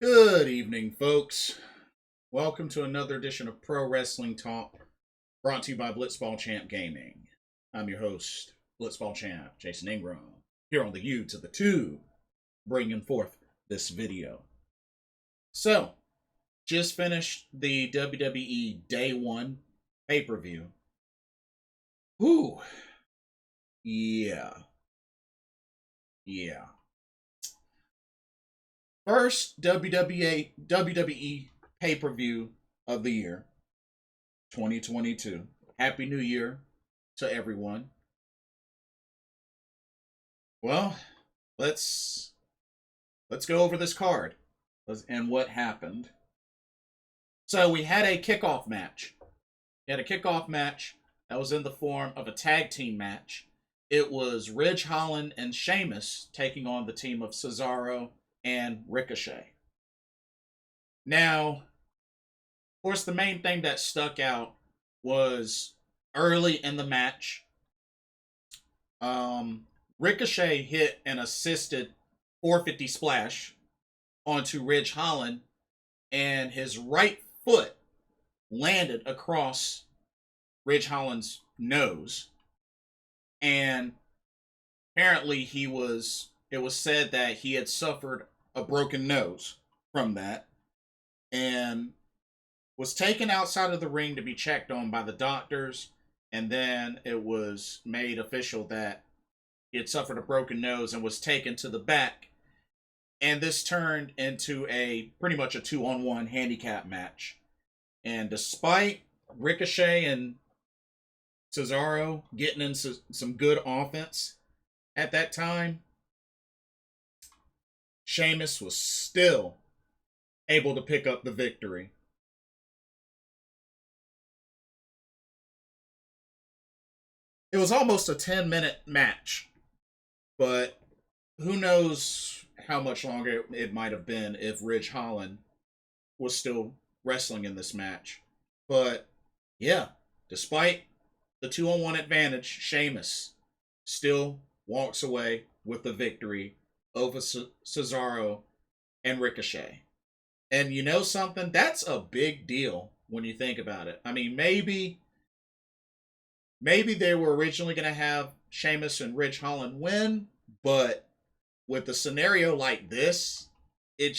Good evening, folks. Welcome to another edition of Pro Wrestling Talk, brought to you by Blitzball Champ Gaming. I'm your host, Blitzball Champ, Jason Ingram, here on the U to the Tube, bringing forth this video. So, just finished the WWE Day 1 pay-per-view. Whew. Yeah. First WWE pay-per-view of the year, 2022. Happy New Year to everyone. Well, let's go over this card and what happened. So we had a kickoff match. That was in the form of a tag team match. It was Ridge Holland and Sheamus taking on the team of Cesaro and Ricochet. Now, of course, the main thing that stuck out was early in the match. Ricochet hit an assisted 450 splash onto Ridge Holland, and his right foot landed across Ridge Holland's nose. And apparently it was said that he had suffered a broken nose from that and was taken outside of the ring to be checked on by the doctors, and then it was made official that he had suffered a broken nose and was taken to the back, and this turned into pretty much a 2-on-1 handicap match. And despite Ricochet and Cesaro getting into some good offense at that time, Sheamus was still able to pick up the victory. It was almost a 10-minute match, but who knows how much longer it might have been if Ridge Holland was still wrestling in this match. But yeah, despite the 2-on-1 advantage, Sheamus still walks away with the victory over Cesaro and Ricochet. And you know something? That's a big deal when you think about it. I mean, maybe they were originally going to have Sheamus and Ridge Holland win, but with a scenario like this, it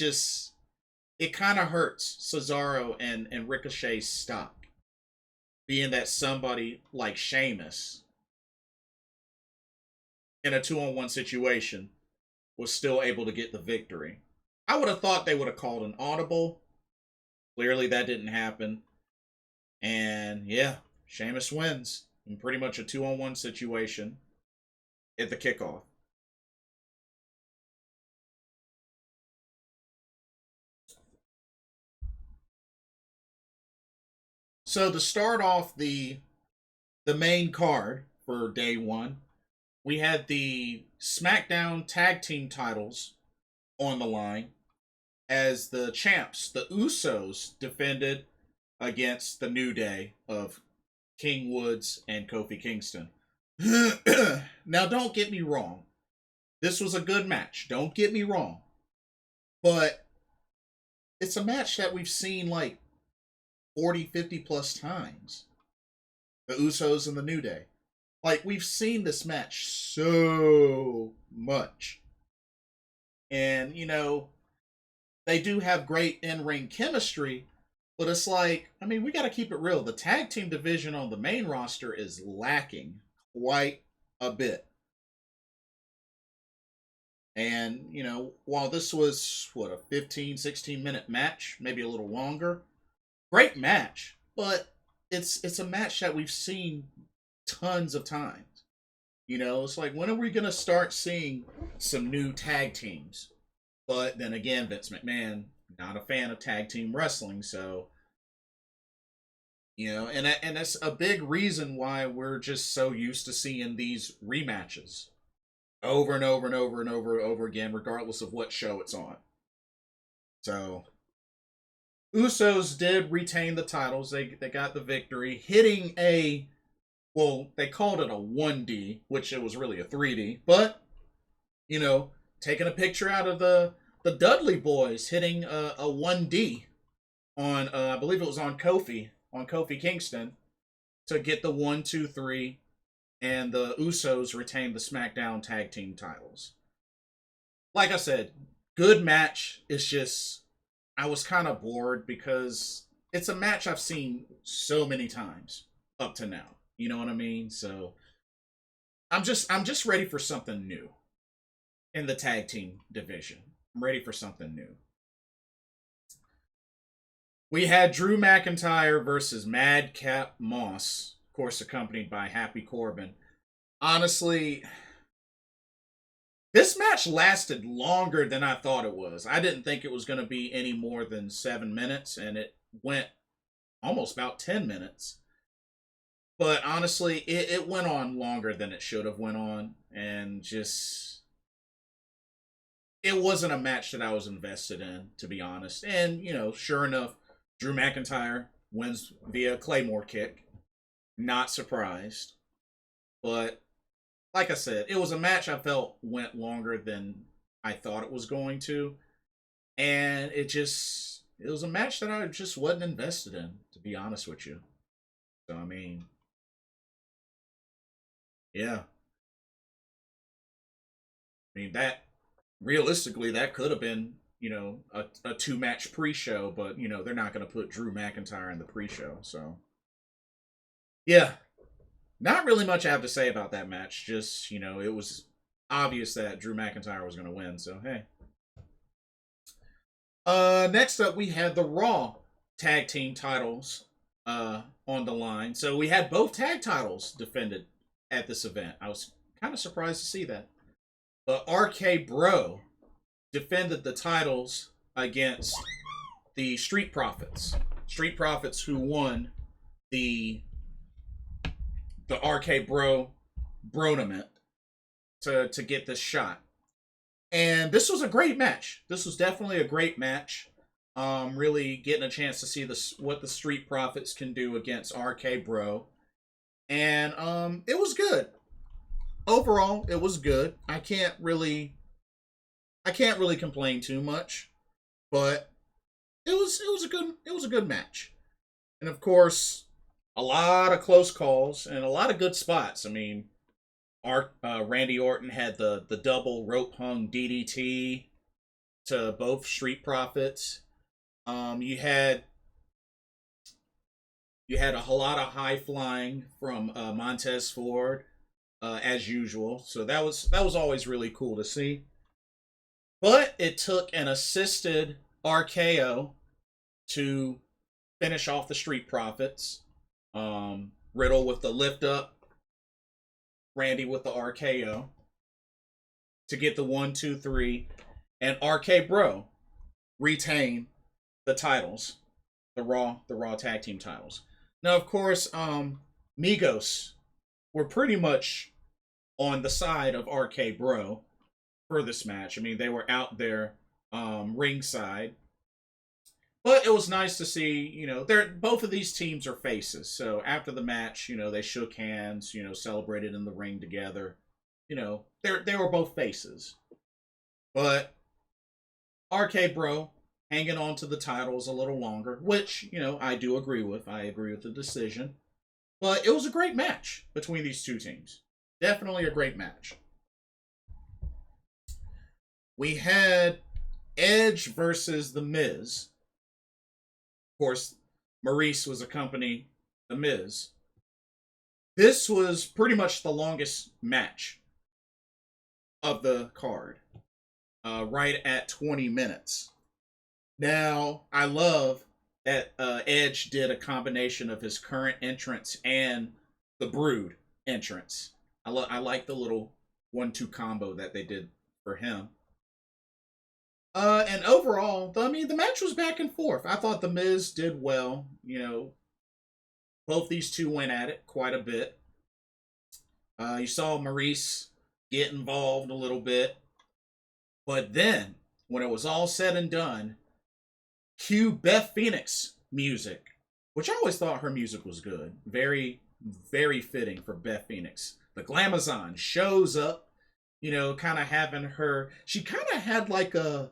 kind of hurts Cesaro and Ricochet's stock. Being that somebody like Sheamus in a 2-on-1 situation was still able to get the victory. I would have thought they would have called an audible. Clearly that didn't happen. And yeah, Sheamus wins in pretty much a 2-on-1 situation at the kickoff. So to start off the main card for day 1, we had the SmackDown Tag Team titles on the line as the champs, the Usos, defended against the New Day of King Woods and Kofi Kingston. Now, don't get me wrong. This was a good match. Don't get me wrong. But it's a match that we've seen like 40, 50 plus times. The Usos and the New Day. Like, we've seen this match so much. And, you know, they do have great in-ring chemistry, but it's like, I mean, we got to keep it real. The tag team division on the main roster is lacking quite a bit. And, you know, while this was, a 15, 16-minute match, maybe a little longer, great match, but it's a match that we've seen tons of times. You know, it's like, when are we going to start seeing some new tag teams? But then again, Vince McMahon, not a fan of tag team wrestling, so, you know, and that's a big reason why we're just so used to seeing these rematches over and over and over and over again, regardless of what show it's on. So, Usos did retain the titles. They got the victory, hitting they called it a 1D, which it was really a 3D, but, you know, taking a picture out of the the Dudley Boys hitting a 1D on I believe it was on Kofi Kingston to get the 1, 2, 3, and the Usos retained the SmackDown Tag Team titles. Like I said, good match. It's just I was kind of bored because it's a match I've seen so many times up to now. You know what I mean? So I'm just ready for something new in the tag team division. I'm ready for something new. We had Drew McIntyre versus Madcap Moss, of course, accompanied by Happy Corbin. Honestly, this match lasted longer than I thought it was. I didn't think it was going to be any more than 7 minutes, and it went almost about 10 minutes. But honestly, it went on longer than it should have went on, and just it wasn't a match that I was invested in, to be honest. And, sure enough, Drew McIntyre wins via Claymore kick. Not surprised. But, like I said, it was a match I felt went longer than I thought it was going to. And it was a match that I just wasn't invested in, to be honest with you. So, I mean, yeah. I mean, realistically, that could have been, a 2-match pre-show, but, they're not going to put Drew McIntyre in the pre-show, so. Yeah, not really much I have to say about that match. Just, it was obvious that Drew McIntyre was going to win, so hey. Next up, we had the Raw tag team titles on the line. So we had both tag titles defended at this event. I was kind of surprised to see that. But RK Bro defended the titles against the Street Profits. Street Profits who won the RK Bronament to get this shot. And this was a great match. This was definitely a great match. Really getting a chance to see what the Street Profits can do against RK Bro. And it was good. Overall, it was good. I can't really complain too much, but it was a good match. And of course, a lot of close calls and a lot of good spots. I mean, Randy Orton had the double rope hung DDT to both Street Profits. You had a lot of high flying from Montez Ford, as usual. So that was always really cool to see. But it took an assisted RKO to finish off the Street Profits. Riddle with the lift up, Randy with the RKO to get the 1, 2, 3, and RK Bro retain the titles, the Raw tag team titles. Now, of course, Migos were pretty much on the side of RK Bro for this match. I mean, they were out there ringside. But it was nice to see, both of these teams are faces. So after the match, they shook hands, celebrated in the ring together. They were both faces. But RK Bro hanging on to the titles a little longer, which, I do agree with. I agree with the decision. But it was a great match between these two teams. Definitely a great match. We had Edge versus The Miz. Of course, Maurice was accompanying The Miz. This was pretty much the longest match of the card. Right at 20 minutes. Now, I love that Edge did a combination of his current entrance and the Brood entrance. I like the little 1-2 combo that they did for him. And overall, the match was back and forth. I thought The Miz did well. Both these two went at it quite a bit. You saw Maurice get involved a little bit. But then, when it was all said and done, cue Beth Phoenix music, which I always thought her music was good. Very, very fitting for Beth Phoenix. The Glamazon shows up, kind of having her... She kind of had like a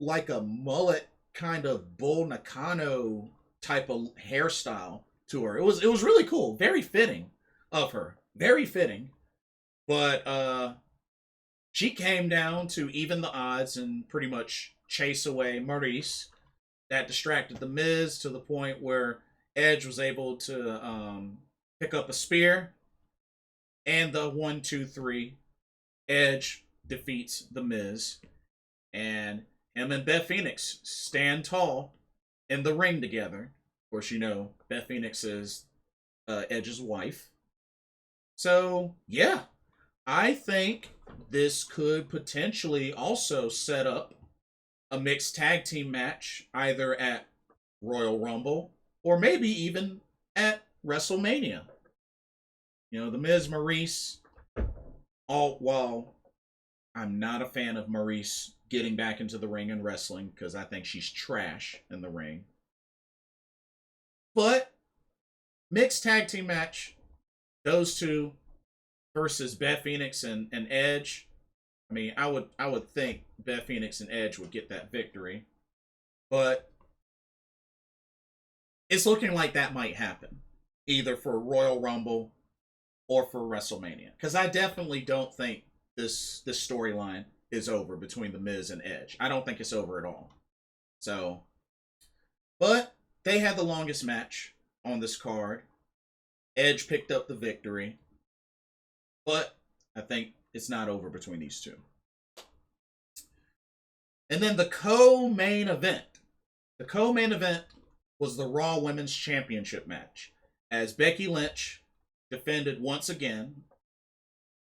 like a mullet kind of Bull Nakano type of hairstyle to her. It was really cool, very fitting of her, very fitting. But she came down to even the odds and pretty much chase away Maurice. That distracted the Miz to the point where Edge was able to pick up a spear and the 1, 2, 3. Edge defeats the Miz, and him and Beth Phoenix stand tall in the ring together. Of course, you know Beth Phoenix is Edge's wife. So yeah, I think this could potentially also set up a mixed tag team match either at Royal Rumble or maybe even at WrestleMania. You know, the Miz Maurice, all while I'm not a fan of Maurice getting back into the ring and wrestling because I think she's trash in the ring. But mixed tag team match, those two versus Beth Phoenix and Edge. I mean, I would think Beth Phoenix and Edge would get that victory, but it's looking like that might happen either for Royal Rumble or for WrestleMania, because I definitely don't think this storyline is over between the Miz and Edge. I don't think it's over at all. So, but they had the longest match on this card. Edge picked up the victory, but I think it's not over between these two. And then the co-main event. The co-main event was the Raw Women's Championship match, as Becky Lynch defended once again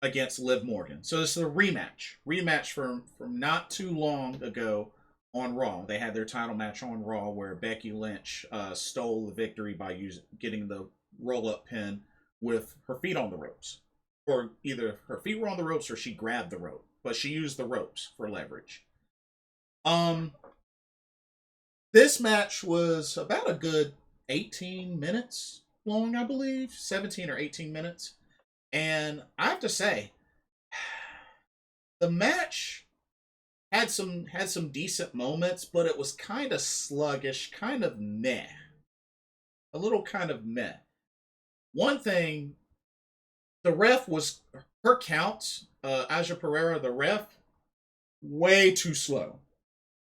against Liv Morgan. So this is a rematch from not too long ago on Raw. They had their title match on Raw where Becky Lynch stole the victory by getting the roll-up pin with her feet on the ropes. Or either her feet were on the ropes or she grabbed the rope. But she used the ropes for leverage. This match was about a good 18 minutes long, I believe. 17 or 18 minutes. And I have to say, the match had some decent moments, but it was kind of sluggish, kind of meh. A little kind of meh. One thing, the ref was, her counts, Aja Pereira, the ref, way too slow.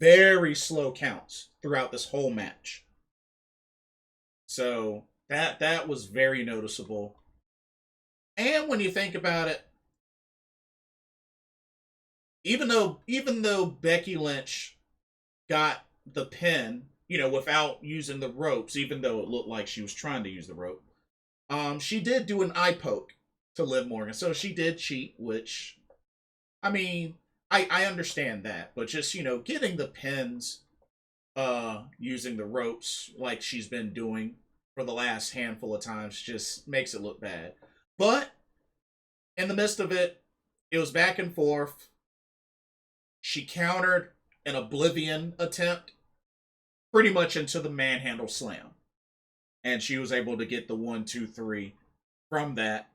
Very slow counts throughout this whole match. So that was very noticeable. And when you think about it, even though Becky Lynch got the pin, you know, without using the ropes, even though it looked like she was trying to use the rope, she did do an eye poke to Liv Morgan. So she did cheat, which, I mean, I understand that, but just, you know, getting the pins using the ropes like she's been doing for the last handful of times just makes it look bad. But in the midst of it, it was back and forth. She countered an Oblivion attempt pretty much into the manhandle slam. And she was able to get the 1, 2, 3 from that.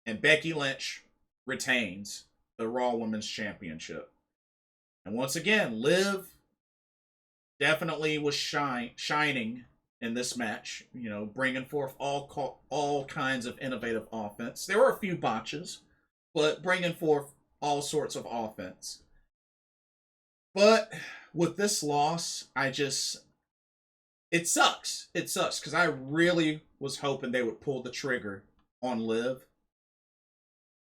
And Becky Lynch retains the Raw Women's Championship. And once again, Liv definitely was shining in this match, you know, bringing forth all kinds of innovative offense. There were a few botches, but bringing forth all sorts of offense. But with this loss, it sucks. It sucks because I really was hoping they would pull the trigger on Liv.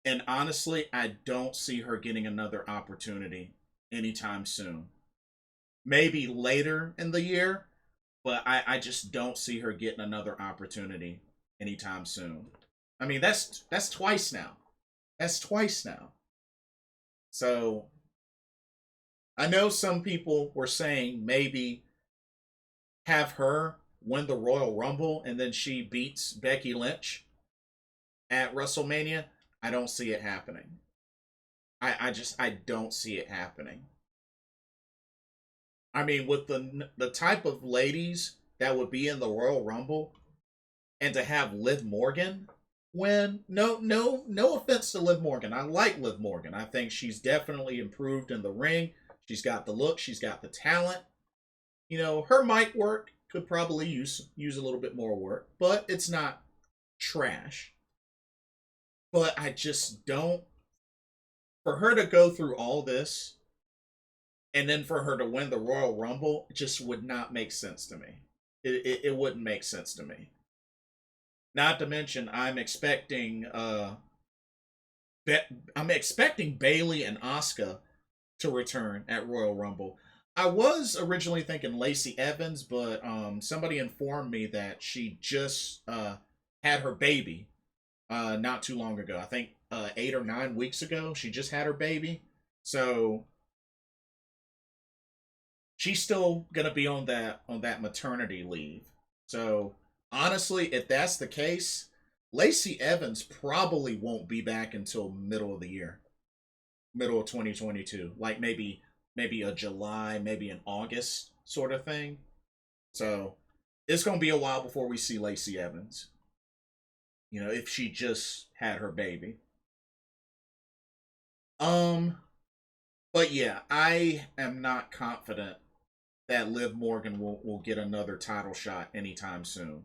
And honestly, I don't see her getting another opportunity anytime soon. Maybe later in the year, but I just don't see her getting another opportunity anytime soon. I mean, that's twice now. That's twice now. So, I know some people were saying maybe have her win the Royal Rumble and then she beats Becky Lynch at WrestleMania. I don't see it happening. I don't see it happening. I mean, with the type of ladies that would be in the Royal Rumble, and to have Liv Morgan win, no offense to Liv Morgan. I like Liv Morgan. I think she's definitely improved in the ring. She's got the look. She's got the talent. You know, her mic work could probably use a little bit more work, but it's not trash. But I just don't. For her to go through all this and then for her to win the Royal Rumble, it just would not make sense to me. It wouldn't make sense to me. Not to mention, I'm expecting Bayley and Asuka to return at Royal Rumble. I was originally thinking Lacey Evans, but somebody informed me that she just had her baby not too long ago. I think 8 or 9 weeks ago, she just had her baby. So she's still gonna be on that maternity leave. So honestly, if that's the case, Lacey Evans probably won't be back until middle of the year, middle of 2022, like maybe a July, maybe an August sort of thing. So it's gonna be a while before we see Lacey Evans. You know, if she just had her baby. But yeah, I am not confident that Liv Morgan will get another title shot anytime soon.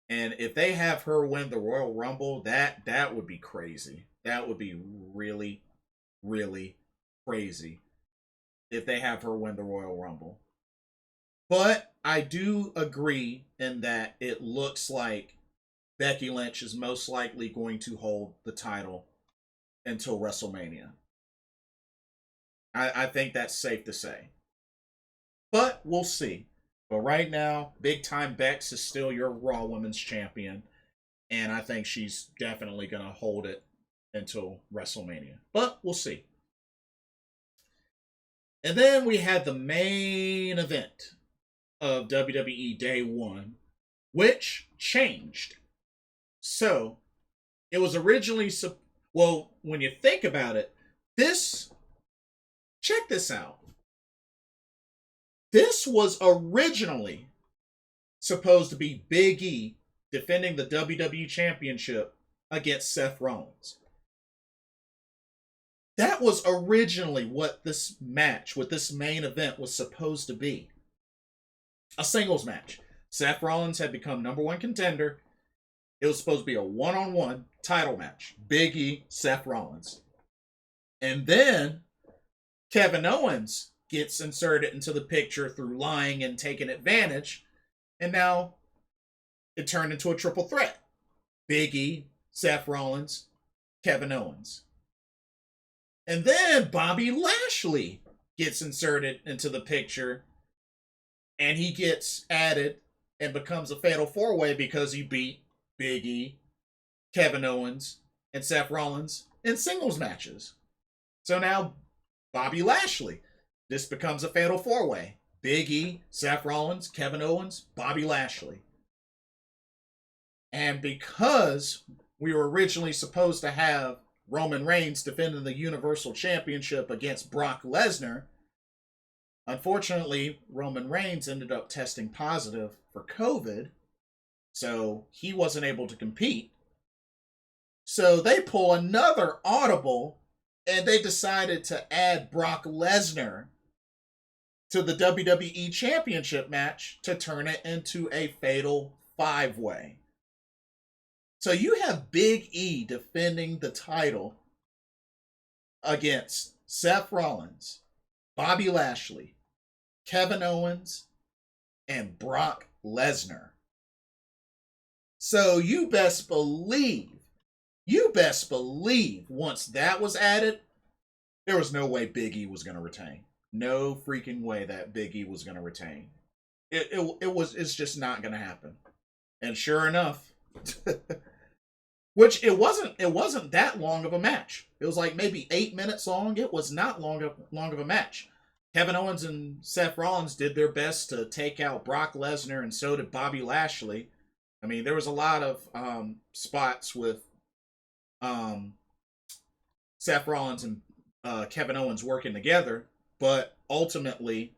And if they have her win the Royal Rumble, that would be crazy. That would be really, really crazy if they have her win the Royal Rumble. But I do agree in that it looks like Becky Lynch is most likely going to hold the title until WrestleMania. I think that's safe to say. But we'll see. But right now, Big Time Bex is still your Raw Women's Champion. And I think she's definitely going to hold it until WrestleMania. But we'll see. And then we had the main event of WWE Day 1, which changed. So, it was originally... Well, when you think about it, check this out. This was originally supposed to be Big E defending the WWE Championship against Seth Rollins. That was originally what this main event was supposed to be. A singles match. Seth Rollins had become number one contender. It was supposed to be a one-on-one title match. Big E, Seth Rollins. And then Kevin Owens gets inserted into the picture through lying and taking advantage. And now it turned into a triple threat. Big E, Seth Rollins, Kevin Owens. And then Bobby Lashley gets inserted into the picture. And he gets added and becomes a fatal four-way because he beat Big E, Kevin Owens, and Seth Rollins in singles matches. So now Bobby Lashley. This becomes a fatal four-way. Big E, Seth Rollins, Kevin Owens, Bobby Lashley. And because we were originally supposed to have Roman Reigns defending the Universal Championship against Brock Lesnar, unfortunately, Roman Reigns ended up testing positive for COVID, so he wasn't able to compete. So they pull another audible, and they decided to add Brock Lesnar to the WWE Championship match to turn it into a fatal five-way. So you have Big E defending the title against Seth Rollins, Bobby Lashley, Kevin Owens, and Brock Lesnar. So you best believe once that was added, there was no way Big E was going to retain. No freaking way that Big E was going to retain. It's just not going to happen. And sure enough, which it wasn't that long of a match. It was like maybe 8 minutes long. It was not long of a match. Kevin Owens and Seth Rollins did their best to take out Brock Lesnar, and so did Bobby Lashley. I mean, there was a lot of spots with Seth Rollins and Kevin Owens working together, but ultimately,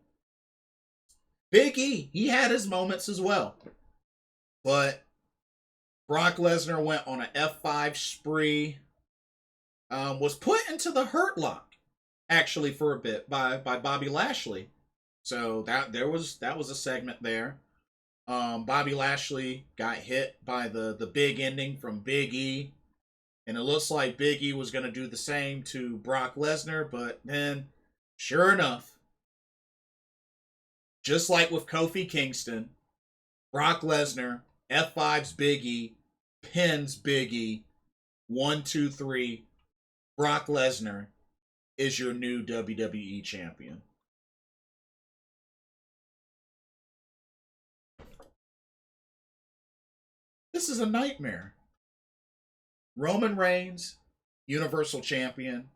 Big E, he had his moments as well. But Brock Lesnar went on an F5 spree, was put into the Hurt Lock. actually for a bit by Bobby Lashley. So that was a segment there. Bobby Lashley got hit by the big ending from Big E, and it looks like Big E was going to do the same to Brock Lesnar, but then, sure enough, just like with Kofi Kingston, Brock Lesnar F5's Big E, pins Big E, 1, 2, 3. Brock Lesnar is your new WWE champion. This is a nightmare. Roman Reigns, Universal Champion.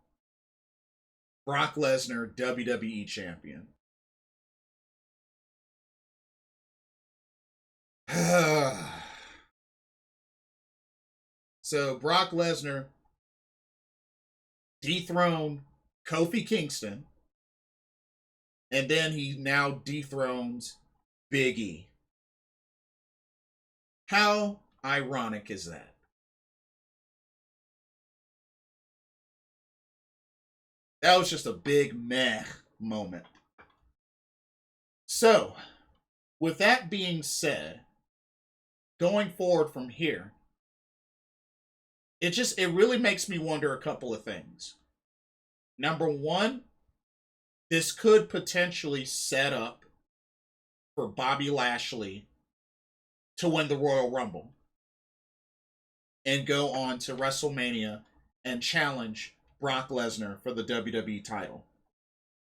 Brock Lesnar, WWE Champion. So Brock Lesnar dethroned Kofi Kingston, and then he now dethrones Big E. How ironic is that? That was just a big meh moment. So, with that being said, going forward from here, it really makes me wonder a couple of things. Number one, this could potentially set up for Bobby Lashley to win the Royal Rumble and go on to WrestleMania and challenge Brock Lesnar for the WWE title.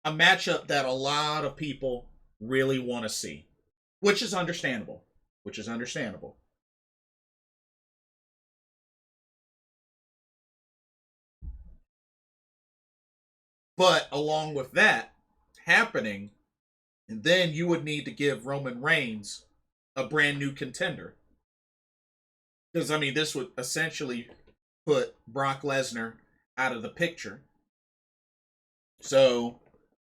A matchup that a lot of people really want to see, which is understandable. But along with that happening, and then you would need to give Roman Reigns a brand new contender. Because, I mean, this would essentially put Brock Lesnar out of the picture. So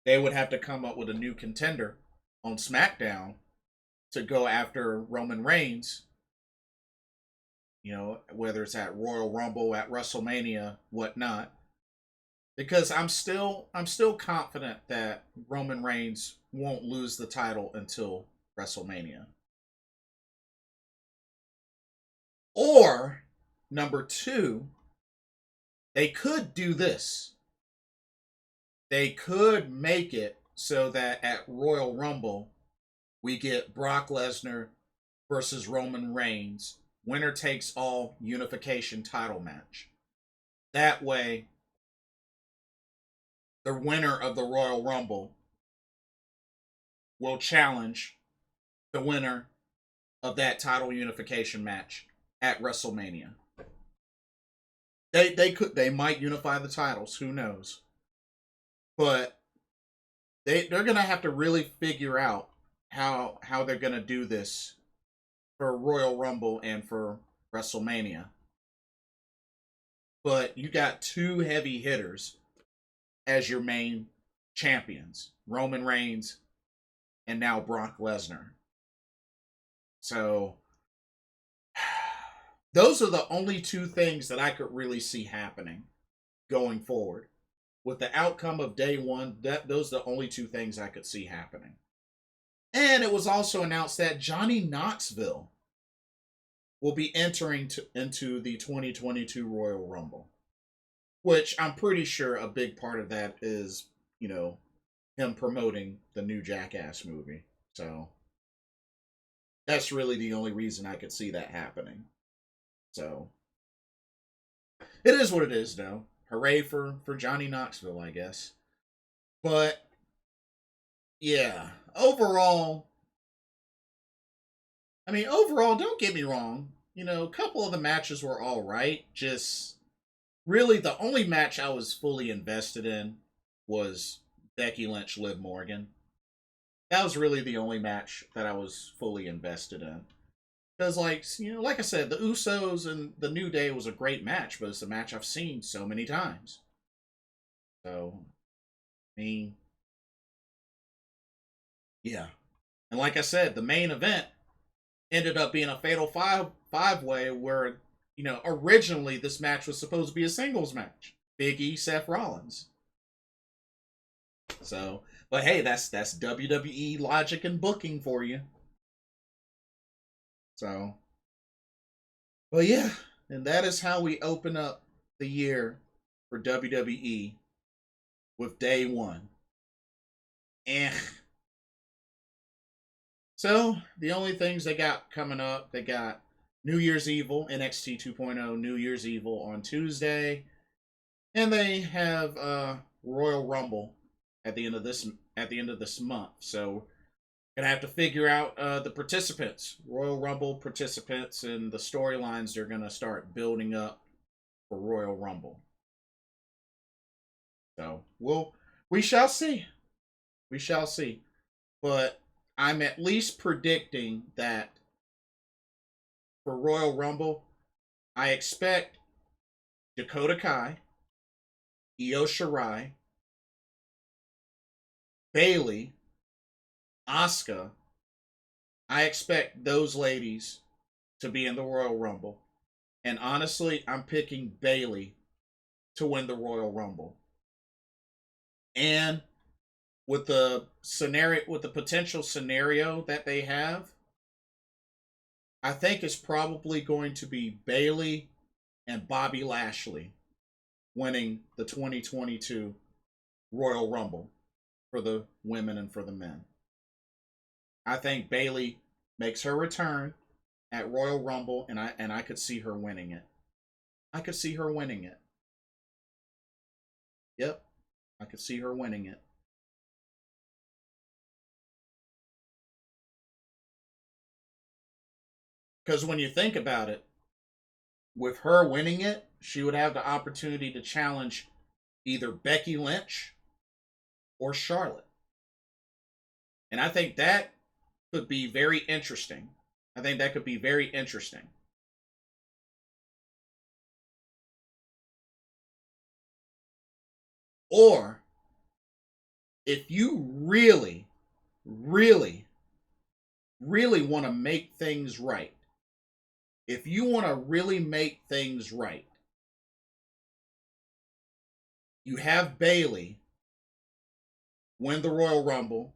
they would have to come up with a new contender on SmackDown to go after Roman Reigns. You know, whether it's at Royal Rumble, at WrestleMania, whatnot. Because I'm still confident that Roman Reigns won't lose the title until WrestleMania. Or number two, they could do this. They could make it so that at Royal Rumble we get Brock Lesnar versus Roman Reigns, winner takes all unification title match. That way, the winner of the Royal Rumble will challenge the winner of that title unification match at WrestleMania. They might unify the titles, who knows? But they're gonna have to really figure out how they're gonna do this for Royal Rumble and for WrestleMania. But you got two heavy hitters as your main champions, Roman Reigns and now Brock Lesnar. So those are the only two things that I could really see happening going forward. With the outcome of day one, those are the only two things I could see happening. And it was also announced that Johnny Knoxville will be entering into the 2022 Royal Rumble. Which I'm pretty sure a big part of that is, you know, him promoting the new Jackass movie. So that's really the only reason I could see that happening. So it is what it is, though. Hooray for Johnny Knoxville, I guess. But yeah, overall, don't get me wrong. You know, a couple of the matches were all right. Just really, the only match I was fully invested in was Becky Lynch, Liv Morgan. That was really the only match that I was fully invested in. Because, like, you know, like I said, the Usos and the New Day was a great match, but it's a match I've seen so many times. So, I mean, yeah. And like I said, the main event ended up being a fatal five-way where, you know, originally this match was supposed to be a singles match. Big E, Seth Rollins. So, but hey, that's WWE logic and booking for you. So, but yeah, and that is how we open up the year for WWE with day one. Eh. So the only things they got coming up, they got New Year's Evil, NXT 2.0 New Year's Evil on Tuesday, and they have Royal Rumble at the end of this month. So gonna have to figure out the participants, Royal Rumble participants, and the storylines they're gonna start building up for Royal Rumble. So we shall see. We shall see. But I'm at least predicting that for Royal Rumble, I expect Dakota Kai, Io Shirai, Bayley, Asuka. I expect those ladies to be in the Royal Rumble. And honestly, I'm picking Bayley to win the Royal Rumble. And with the potential scenario that they have, I think it's probably going to be Bayley and Bobby Lashley winning the 2022 Royal Rumble for the women and for the men. I think Bayley makes her return at Royal Rumble, and I could see her winning it. I could see her winning it. Yep, I could see her winning it. Because when you think about it, with her winning it, she would have the opportunity to challenge either Becky Lynch or Charlotte. And I think that could be very interesting. I think that could be very interesting. Or if you really, really, really want to make things right, if you want to really make things right, you have Bayley win the Royal Rumble.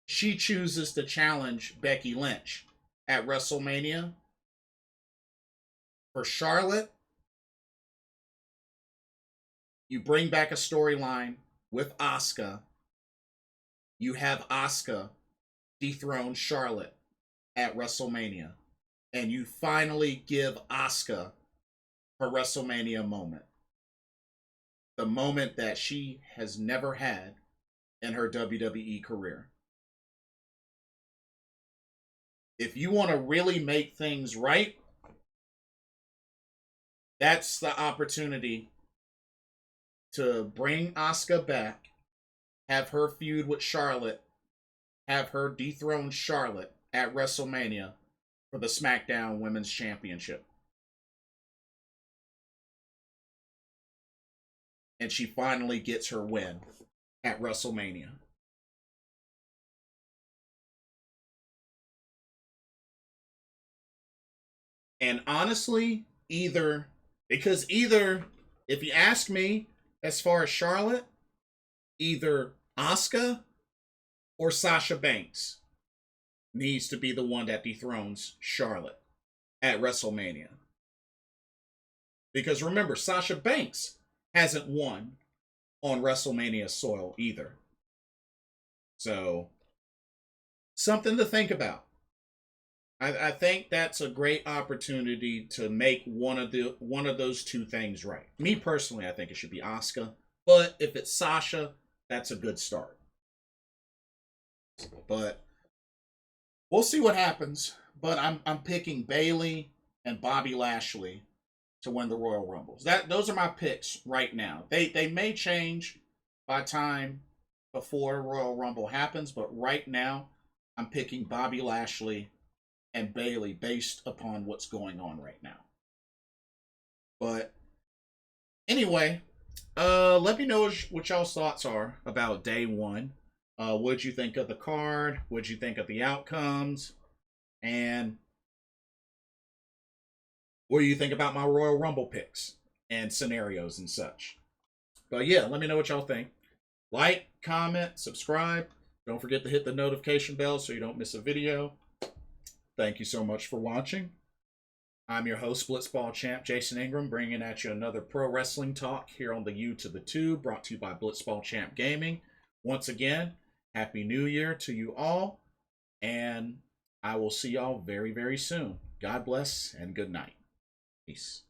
She chooses to challenge Becky Lynch at WrestleMania. For Charlotte, you bring back a storyline with Asuka. You have Asuka dethrone Charlotte at WrestleMania. And you finally give Asuka her WrestleMania moment. The moment that she has never had in her WWE career. If you want to really make things right, that's the opportunity to bring Asuka back, have her feud with Charlotte, have her dethrone Charlotte at WrestleMania for the SmackDown Women's Championship. And she finally gets her win at WrestleMania. And honestly, because if you ask me, as far as Charlotte, either Asuka or Sasha Banks needs to be the one that dethrones Charlotte at WrestleMania. Because remember, Sasha Banks hasn't won on WrestleMania soil either. So, something to think about. I think that's a great opportunity to make one of those two things right. Me personally, I think it should be Asuka, but if it's Sasha, that's a good start. But we'll see what happens. But I'm picking Bayley and Bobby Lashley to win the Royal Rumbles. Those are my picks right now. They may change by time before Royal Rumble happens, but right now I'm picking Bobby Lashley and Bayley based upon what's going on right now. But anyway, let me know what y'all's thoughts are about day one. What'd you think of the card? What'd you think of the outcomes? And what do you think about my Royal Rumble picks and scenarios and such? But yeah, let me know what y'all think. Like, comment, subscribe. Don't forget to hit the notification bell so you don't miss a video. Thank you so much for watching. I'm your host, Blitzball Champ Jason Ingram, bringing at you another pro wrestling talk here on the U to the Tube, brought to you by Blitzball Champ Gaming. Once again, Happy New Year to you all, and I will see y'all very, very soon. God bless and good night. Peace.